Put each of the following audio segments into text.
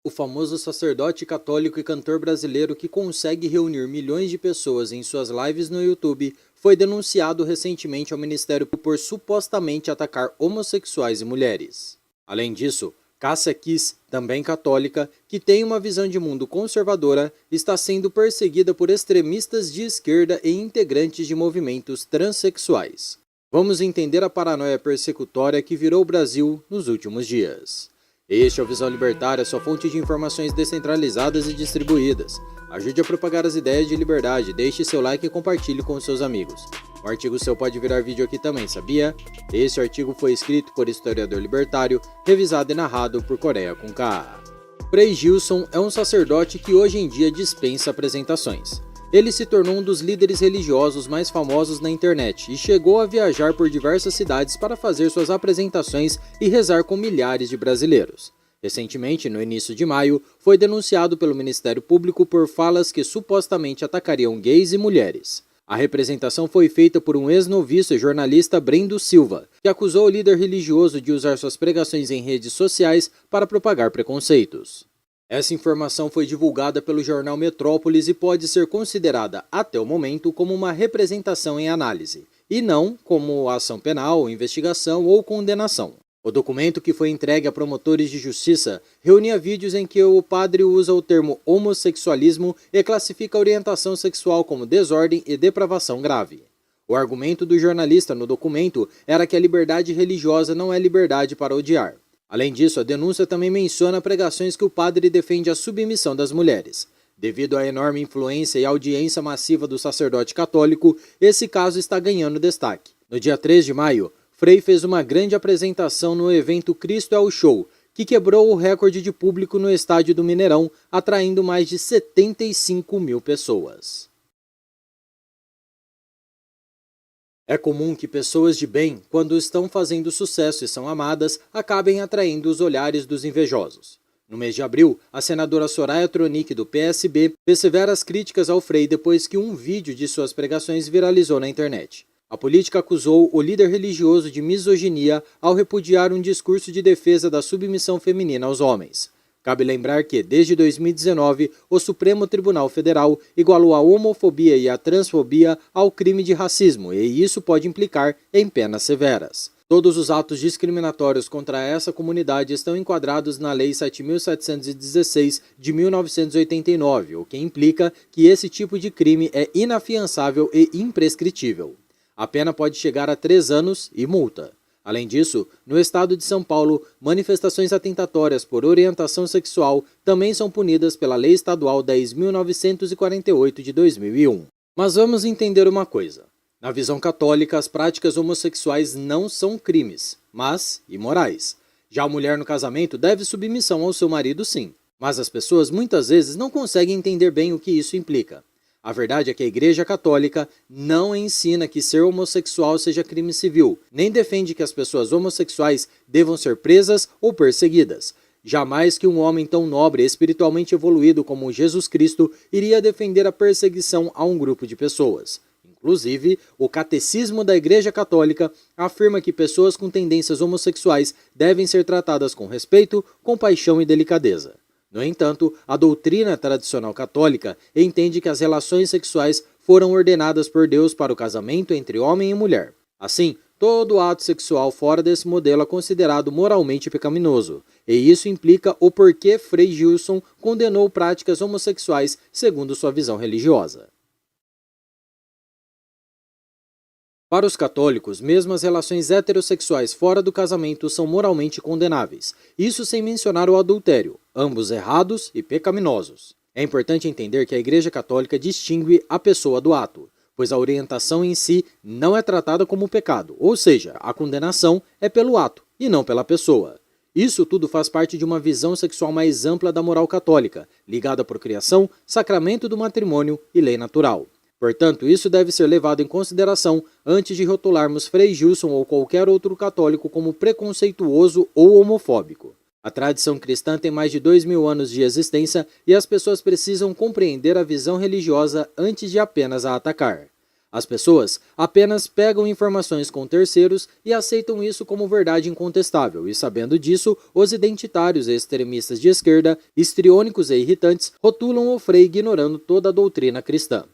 O famoso sacerdote católico e cantor brasileiro que consegue reunir milhões de pessoas em suas lives no YouTube foi denunciado recentemente ao Ministério por supostamente atacar homossexuais e mulheres. Além disso, Cássia Kiss, também católica, que tem uma visão de mundo conservadora, está sendo perseguida por extremistas de esquerda e integrantes de movimentos transexuais. Vamos entender a paranoia persecutória que virou o Brasil nos últimos dias. Este é o Visão Libertária, sua fonte de informações descentralizadas e distribuídas. Ajude a propagar as ideias de liberdade, deixe seu like e compartilhe com seus amigos. Um artigo seu pode virar vídeo aqui também, sabia? Este artigo foi escrito por historiador libertário, revisado e narrado por Coreia com K. Frei Gilson é um sacerdote que hoje em dia dispensa apresentações. Ele se tornou um dos líderes religiosos mais famosos na internet e chegou a viajar por diversas cidades para fazer suas apresentações e rezar com milhares de brasileiros. Recentemente, no início de maio, foi denunciado pelo Ministério Público por falas que supostamente atacariam gays e mulheres. A representação foi feita por um ex-noviço e jornalista Brendo Silva, que acusou o líder religioso de usar suas pregações em redes sociais para propagar preconceitos. Essa informação foi divulgada pelo jornal Metrópolis e pode ser considerada, até o momento, como uma representação em análise, e não como ação penal, investigação ou condenação. O documento, que foi entregue a promotores de justiça, reunia vídeos em que o padre usa o termo homossexualismo e classifica a orientação sexual como desordem e depravação grave. O argumento do jornalista no documento era que a liberdade religiosa não é liberdade para odiar. Além disso, a denúncia também menciona pregações que o padre defende a submissão das mulheres. Devido à enorme influência e audiência massiva do sacerdote católico, esse caso está ganhando destaque. No dia 3 de maio, Frei fez uma grande apresentação no evento Cristo é o Show, que quebrou o recorde de público no estádio do Mineirão, atraindo mais de 75 mil pessoas. É comum que pessoas de bem, quando estão fazendo sucesso e são amadas, acabem atraindo os olhares dos invejosos. No mês de abril, a senadora Soraya Tronic, do PSB, fez severas críticas ao Frei depois que um vídeo de suas pregações viralizou na internet. A política acusou o líder religioso de misoginia ao repudiar um discurso de defesa da submissão feminina aos homens. Cabe lembrar que, desde 2019, o Supremo Tribunal Federal igualou a homofobia e a transfobia ao crime de racismo, e isso pode implicar em penas severas. Todos os atos discriminatórios contra essa comunidade estão enquadrados na Lei 7.716 de 1989, o que implica que esse tipo de crime é inafiançável e imprescritível. A pena pode chegar a 3 anos e multa. Além disso, no estado de São Paulo, manifestações atentatórias por orientação sexual também são punidas pela Lei Estadual 10.948 de 2001. Mas vamos entender uma coisa. Na visão católica, as práticas homossexuais não são crimes, mas imorais. Já a mulher no casamento deve submissão ao seu marido, sim. Mas as pessoas muitas vezes não conseguem entender bem o que isso implica. A verdade é que a Igreja Católica não ensina que ser homossexual seja crime civil, nem defende que as pessoas homossexuais devam ser presas ou perseguidas. Jamais que um homem tão nobre e espiritualmente evoluído como Jesus Cristo iria defender a perseguição a um grupo de pessoas. Inclusive, o Catecismo da Igreja Católica afirma que pessoas com tendências homossexuais devem ser tratadas com respeito, compaixão e delicadeza. No entanto, a doutrina tradicional católica entende que as relações sexuais foram ordenadas por Deus para o casamento entre homem e mulher. Assim, todo ato sexual fora desse modelo é considerado moralmente pecaminoso, e isso implica o porquê Frei Gilson condenou práticas homossexuais segundo sua visão religiosa. Para os católicos, mesmo as relações heterossexuais fora do casamento são moralmente condenáveis, isso sem mencionar o adultério, ambos errados e pecaminosos. É importante entender que a Igreja Católica distingue a pessoa do ato, pois a orientação em si não é tratada como pecado, ou seja, a condenação é pelo ato e não pela pessoa. Isso tudo faz parte de uma visão sexual mais ampla da moral católica, ligada por criação, sacramento do matrimônio e lei natural. Portanto, isso deve ser levado em consideração antes de rotularmos Frei Gilson ou qualquer outro católico como preconceituoso ou homofóbico. A tradição cristã tem mais de 2.000 anos de existência e as pessoas precisam compreender a visão religiosa antes de apenas a atacar. As pessoas apenas pegam informações com terceiros e aceitam isso como verdade incontestável, e sabendo disso, os identitários e extremistas de esquerda, histriônicos e irritantes, rotulam o Frei ignorando toda a doutrina cristã.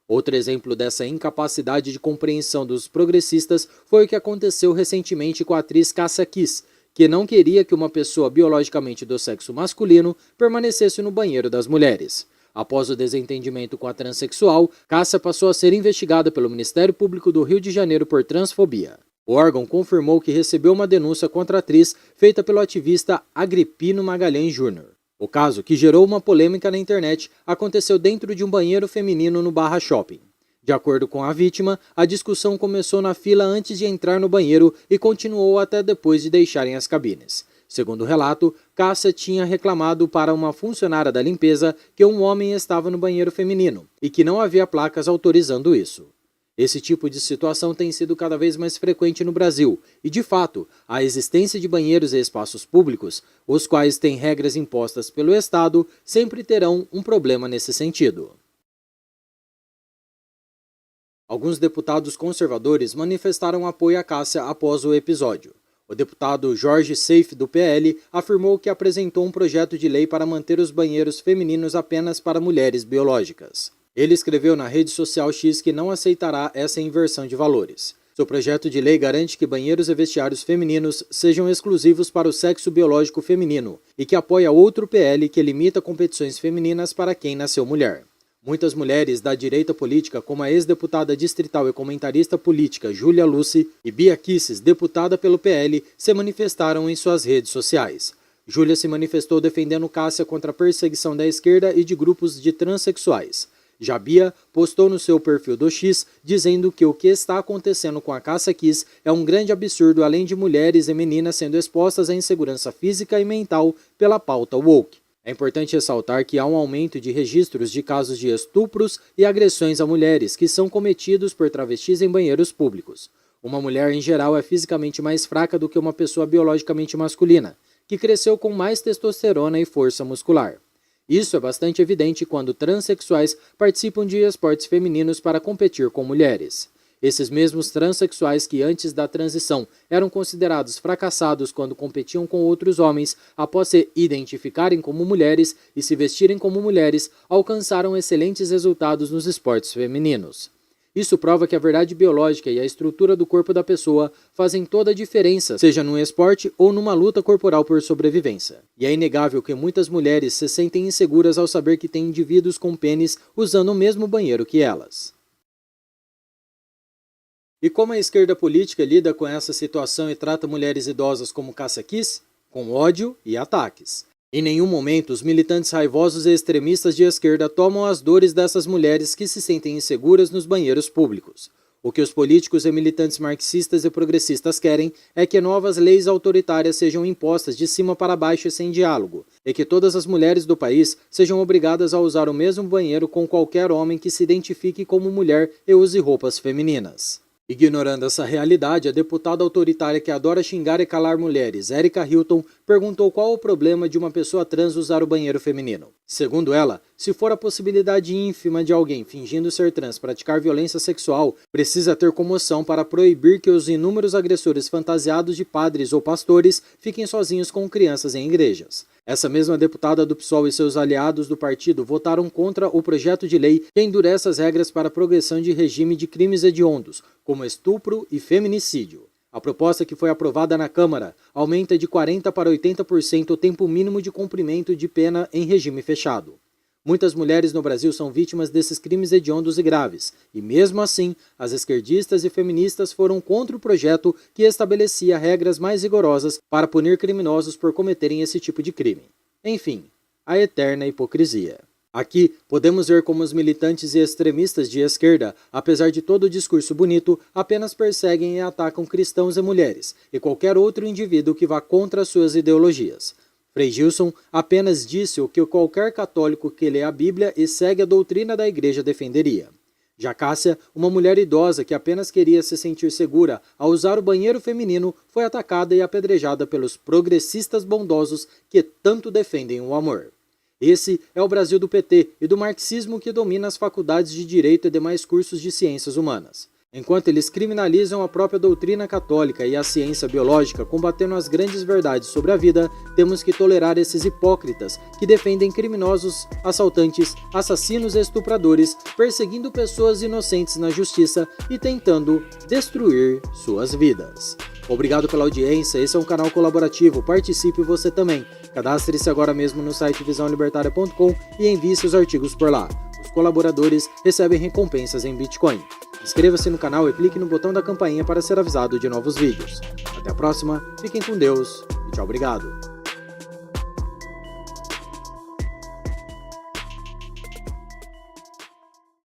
Outro exemplo dessa incapacidade de compreensão dos progressistas foi o que aconteceu recentemente com a atriz Cássia Kiss, que não queria que uma pessoa biologicamente do sexo masculino permanecesse no banheiro das mulheres. Após o desentendimento com a transexual, Cássia passou a ser investigada pelo Ministério Público do Rio de Janeiro por transfobia. O órgão confirmou que recebeu uma denúncia contra a atriz feita pelo ativista Agripino Magalhães Júnior. O caso, que gerou uma polêmica na internet, aconteceu dentro de um banheiro feminino no Barra Shopping. De acordo com a vítima, a discussão começou na fila antes de entrar no banheiro e continuou até depois de deixarem as cabines. Segundo o relato, Cássia tinha reclamado para uma funcionária da limpeza que um homem estava no banheiro feminino e que não havia placas autorizando isso. Esse tipo de situação tem sido cada vez mais frequente no Brasil e, de fato, a existência de banheiros e espaços públicos, os quais têm regras impostas pelo Estado, sempre terão um problema nesse sentido. Alguns deputados conservadores manifestaram apoio a Cássia após o episódio. O deputado Jorge Seif, do PL, afirmou que apresentou um projeto de lei para manter os banheiros femininos apenas para mulheres biológicas. Ele escreveu na rede social X que não aceitará essa inversão de valores. Seu projeto de lei garante que banheiros e vestiários femininos sejam exclusivos para o sexo biológico feminino e que apoia outro PL que limita competições femininas para quem nasceu mulher. Muitas mulheres da direita política, como a ex-deputada distrital e comentarista política Júlia Lucy e Bia Kicis, deputada pelo PL, se manifestaram em suas redes sociais. Júlia se manifestou defendendo Cássia contra a perseguição da esquerda e de grupos de transexuais. Já Bia postou no seu perfil do X dizendo que o que está acontecendo com a Cássia Kiss é um grande absurdo, além de mulheres e meninas sendo expostas à insegurança física e mental pela pauta woke. É importante ressaltar que há um aumento de registros de casos de estupros e agressões a mulheres que são cometidos por travestis em banheiros públicos. Uma mulher, em geral, é fisicamente mais fraca do que uma pessoa biologicamente masculina, que cresceu com mais testosterona e força muscular. Isso é bastante evidente quando transexuais participam de esportes femininos para competir com mulheres. Esses mesmos transexuais que antes da transição eram considerados fracassados quando competiam com outros homens, após se identificarem como mulheres e se vestirem como mulheres, alcançaram excelentes resultados nos esportes femininos. Isso prova que a verdade biológica e a estrutura do corpo da pessoa fazem toda a diferença, seja num esporte ou numa luta corporal por sobrevivência. E é inegável que muitas mulheres se sentem inseguras ao saber que têm indivíduos com pênis usando o mesmo banheiro que elas. E como a esquerda política lida com essa situação e trata mulheres idosas como Cássia Kiss? Com ódio e ataques. Em nenhum momento os militantes raivosos e extremistas de esquerda tomam as dores dessas mulheres que se sentem inseguras nos banheiros públicos. O que os políticos e militantes marxistas e progressistas querem é que novas leis autoritárias sejam impostas de cima para baixo e sem diálogo, e que todas as mulheres do país sejam obrigadas a usar o mesmo banheiro com qualquer homem que se identifique como mulher e use roupas femininas. Ignorando essa realidade, a deputada autoritária que adora xingar e calar mulheres, Erika Hilton, perguntou qual o problema de uma pessoa trans usar o banheiro feminino. Segundo ela, se for a possibilidade ínfima de alguém fingindo ser trans praticar violência sexual, precisa ter comoção para proibir que os inúmeros agressores fantasiados de padres ou pastores fiquem sozinhos com crianças em igrejas. Essa mesma deputada do PSOL e seus aliados do partido votaram contra o projeto de lei que endurece as regras para a progressão de regime de crimes hediondos, como estupro e feminicídio. A proposta, que foi aprovada na Câmara, aumenta de 40% para 80% o tempo mínimo de cumprimento de pena em regime fechado. Muitas mulheres no Brasil são vítimas desses crimes hediondos e graves, e mesmo assim, as esquerdistas e feministas foram contra o projeto que estabelecia regras mais rigorosas para punir criminosos por cometerem esse tipo de crime. Enfim, a eterna hipocrisia. Aqui, podemos ver como os militantes e extremistas de esquerda, apesar de todo o discurso bonito, apenas perseguem e atacam cristãos e mulheres, e qualquer outro indivíduo que vá contra suas ideologias. Frei Gilson apenas disse o que qualquer católico que lê a Bíblia e segue a doutrina da igreja defenderia. Já Cássia, uma mulher idosa que apenas queria se sentir segura ao usar o banheiro feminino, foi atacada e apedrejada pelos progressistas bondosos que tanto defendem o amor. Esse é o Brasil do PT e do marxismo que domina as faculdades de Direito e demais cursos de ciências humanas. Enquanto eles criminalizam a própria doutrina católica e a ciência biológica, combatendo as grandes verdades sobre a vida, temos que tolerar esses hipócritas que defendem criminosos, assaltantes, assassinos e estupradores, perseguindo pessoas inocentes na justiça e tentando destruir suas vidas. Obrigado pela audiência, esse é um canal colaborativo, participe você também. Cadastre-se agora mesmo no site visãolibertaria.com e envie seus artigos por lá. Os colaboradores recebem recompensas em Bitcoin. Inscreva-se no canal e clique no botão da campainha para ser avisado de novos vídeos. Até a próxima, fiquem com Deus e tchau, obrigado.